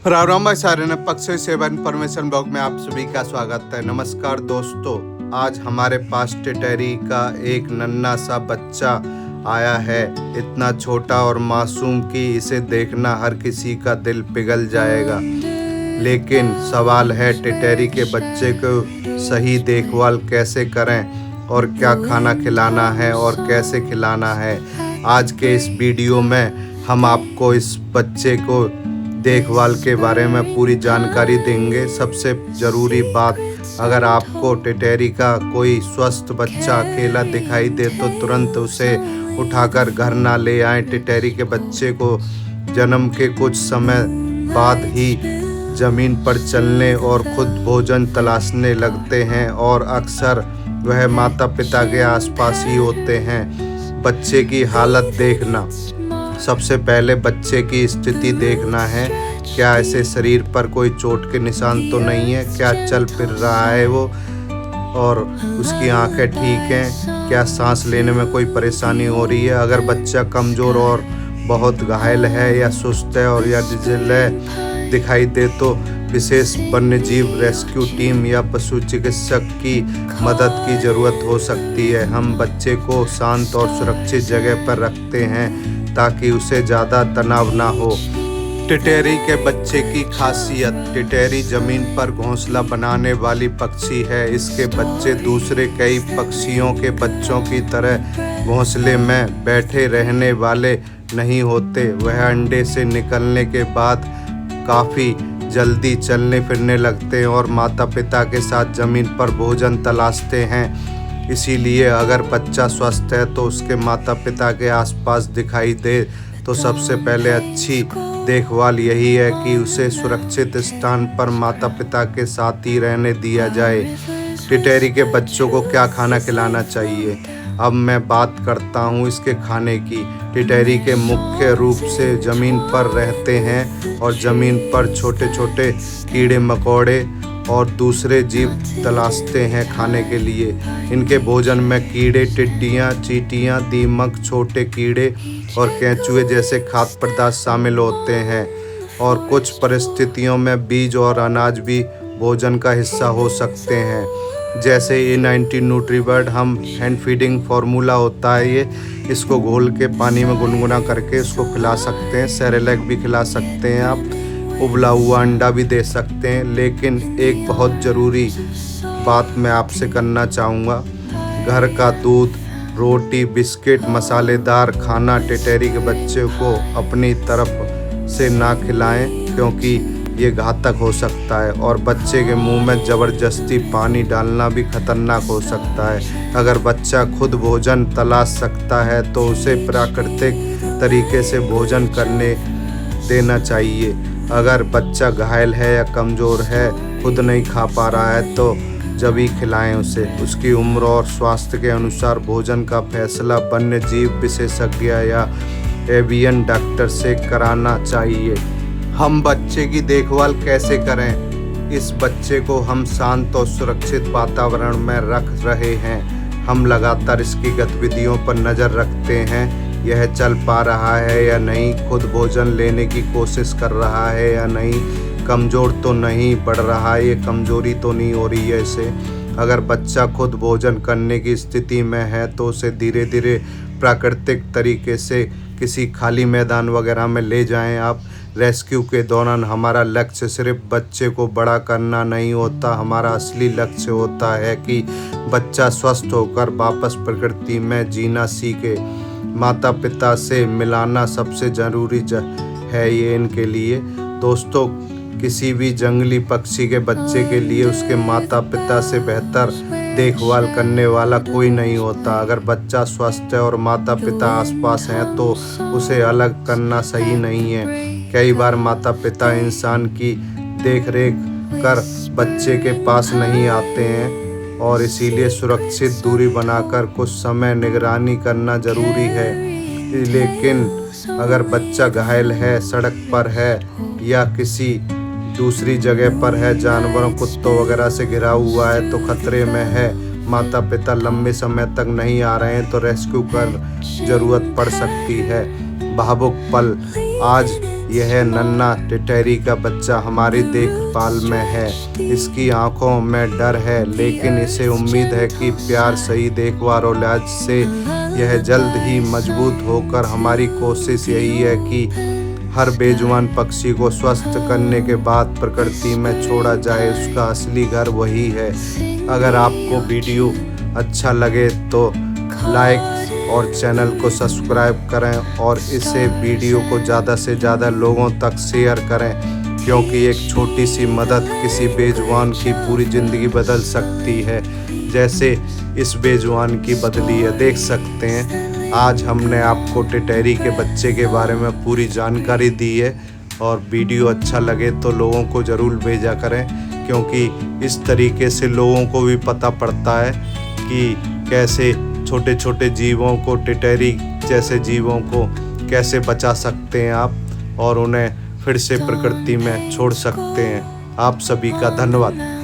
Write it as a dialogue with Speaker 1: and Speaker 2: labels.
Speaker 1: राम राम भाई सारे ने पक्षी सेवा इन्फॉर्मेशन ब्लॉग में आप सभी का स्वागत है। नमस्कार दोस्तों, आज हमारे पास टिटैरी का एक नन्हा सा बच्चा आया है। इतना छोटा और मासूम कि इसे देखना हर किसी का दिल पिघल जाएगा। लेकिन सवाल है, टिटैरी के बच्चे को सही देखभाल कैसे करें और क्या खाना खिलाना है और कैसे खिलाना है। आज के इस वीडियो में हम आपको इस बच्चे को देखभाल के बारे में पूरी जानकारी देंगे। सबसे ज़रूरी बात, अगर आपको टिटैरी का कोई स्वस्थ बच्चा अकेला दिखाई दे तो तुरंत उसे उठाकर घर ना ले आएं। टिटैरी के बच्चे को जन्म के कुछ समय बाद ही ज़मीन पर चलने और खुद भोजन तलाशने लगते हैं और अक्सर वह माता पिता के आसपास ही होते हैं। बच्चे की हालत देखना, सबसे पहले बच्चे की स्थिति देखना है। क्या ऐसे शरीर पर कोई चोट के निशान तो नहीं है, क्या चल फिर रहा है वो, और उसकी आंखें ठीक हैं, क्या सांस लेने में कोई परेशानी हो रही है। अगर बच्चा कमज़ोर और बहुत घायल है या सुस्त है और या डिजिल दिखाई दे तो विशेष वन्यजीव रेस्क्यू टीम या पशु चिकित्सक की मदद की ज़रूरत हो सकती है। हम बच्चे को शांत और सुरक्षित जगह पर रखते हैं ताकि उसे ज़्यादा तनाव ना हो। टिटैरी के बच्चे की खासियत, टिटैरी ज़मीन पर घोंसला बनाने वाली पक्षी है। इसके बच्चे दूसरे कई पक्षियों के बच्चों की तरह घोंसले में बैठे रहने वाले नहीं होते। वह अंडे से निकलने के बाद काफ़ी जल्दी चलने फिरने लगते हैं और माता पिता के साथ ज़मीन पर भोजन तलाशते हैं। इसीलिए अगर बच्चा स्वस्थ है तो उसके माता पिता के आसपास दिखाई दे तो सबसे पहले अच्छी देखभाल यही है कि उसे सुरक्षित स्थान पर माता पिता के साथ ही रहने दिया जाए। टिटैरी के बच्चों को क्या खाना खिलाना चाहिए, अब मैं बात करता हूँ इसके खाने की। टिटैरी के मुख्य रूप से ज़मीन पर रहते हैं और ज़मीन पर छोटे छोटे कीड़े मकोड़े और दूसरे जीव तलाशते हैं खाने के लिए। इनके भोजन में कीड़े, टिड्डियाँ, चींटियाँ, दीमक, छोटे कीड़े और केंचुए जैसे खाद्य पदार्थ शामिल होते हैं और कुछ परिस्थितियों में बीज और अनाज भी भोजन का हिस्सा हो सकते हैं। जैसे A90 न्यूट्रीबर्ड हम हैंड फीडिंग फार्मूला होता है, ये इसको घोल के पानी में गुनगुना करके इसको खिला सकते हैं। सेरेलैक भी खिला सकते हैं आप, उबला हुआ अंडा भी दे सकते हैं। लेकिन एक बहुत ज़रूरी बात मैं आपसे करना चाहूँगा, घर का दूध, रोटी, बिस्किट, मसालेदार खाना टिटैरी के बच्चे को अपनी तरफ से ना खिलाएं क्योंकि ये घातक हो सकता है और बच्चे के मुंह में ज़बरदस्ती पानी डालना भी खतरनाक हो सकता है। अगर बच्चा खुद भोजन तलाश सकता है तो उसे प्राकृतिक तरीके से भोजन करने देना चाहिए। अगर बच्चा घायल है या कमज़ोर है, खुद नहीं खा पा रहा है तो जब ही खिलाएं उसे। उसकी उम्र और स्वास्थ्य के अनुसार भोजन का फैसला वन्य जीव विशेषज्ञ या एवियन डॉक्टर से कराना चाहिए। हम बच्चे की देखभाल कैसे करें? इस बच्चे को हम शांत और सुरक्षित वातावरण में रख रहे हैं। हम लगातार इसकी गतिविधियों पर नज़र रखते हैं, यह चल पा रहा है या नहीं, खुद भोजन लेने की कोशिश कर रहा है या नहीं, कमज़ोर तो नहीं बढ़ रहा है, ये कमज़ोरी तो नहीं हो रही है इसे। अगर बच्चा खुद भोजन करने की स्थिति में है तो उसे धीरे धीरे प्राकृतिक तरीके से किसी खाली मैदान वगैरह में ले जाएं आप। रेस्क्यू के दौरान हमारा लक्ष्य सिर्फ बच्चे को बड़ा करना नहीं होता, हमारा असली लक्ष्य होता है कि बच्चा स्वस्थ होकर वापस प्रकृति में जीना सीखे। माता पिता से मिलाना सबसे ज़रूरी है ये इनके लिए। दोस्तों, किसी भी जंगली पक्षी के बच्चे के लिए उसके माता पिता से बेहतर देखभाल करने वाला कोई नहीं होता। अगर बच्चा स्वस्थ है और माता पिता आसपास हैं तो उसे अलग करना सही नहीं है। कई बार माता पिता इंसान की देखरेख कर बच्चे के पास नहीं आते हैं और इसीलिए सुरक्षित दूरी बनाकर कुछ समय निगरानी करना ज़रूरी है। लेकिन अगर बच्चा घायल है, सड़क पर है या किसी दूसरी जगह पर है, जानवरों, कुत्तों वगैरह से घिरा हुआ है तो खतरे में है, माता पिता लंबे समय तक नहीं आ रहे हैं तो रेस्क्यू कर ज़रूरत पड़ सकती है। भावुक पल, आज यह नन्हा टिटैरी का बच्चा हमारी देखभाल में है। इसकी आंखों में डर है, लेकिन इसे उम्मीद है कि प्यार, सही देखभाल और इलाज से यह जल्द ही मजबूत होकर हमारी कोशिश यही है कि हर बेजुबान पक्षी को स्वस्थ करने के बाद प्रकृति में छोड़ा जाए। उसका असली घर वही है। अगर आपको वीडियो अच्छा लगे तो लाइक और चैनल को सब्सक्राइब करें और इसे वीडियो को ज़्यादा से ज़्यादा लोगों तक शेयर करें, क्योंकि एक छोटी सी मदद किसी बेजुबान की पूरी ज़िंदगी बदल सकती है, जैसे इस बेजुबान की बदली है। देख सकते हैं, आज हमने आपको टिटैरी के बच्चे के बारे में पूरी जानकारी दी है। और वीडियो अच्छा लगे तो लोगों को ज़रूर भेजा करें, क्योंकि इस तरीके से लोगों को भी पता पड़ता है कि कैसे छोटे छोटे जीवों को, टिटैरी जैसे जीवों को कैसे बचा सकते हैं आप और उन्हें फिर से प्रकृति में छोड़ सकते हैं। आप सभी का धन्यवाद।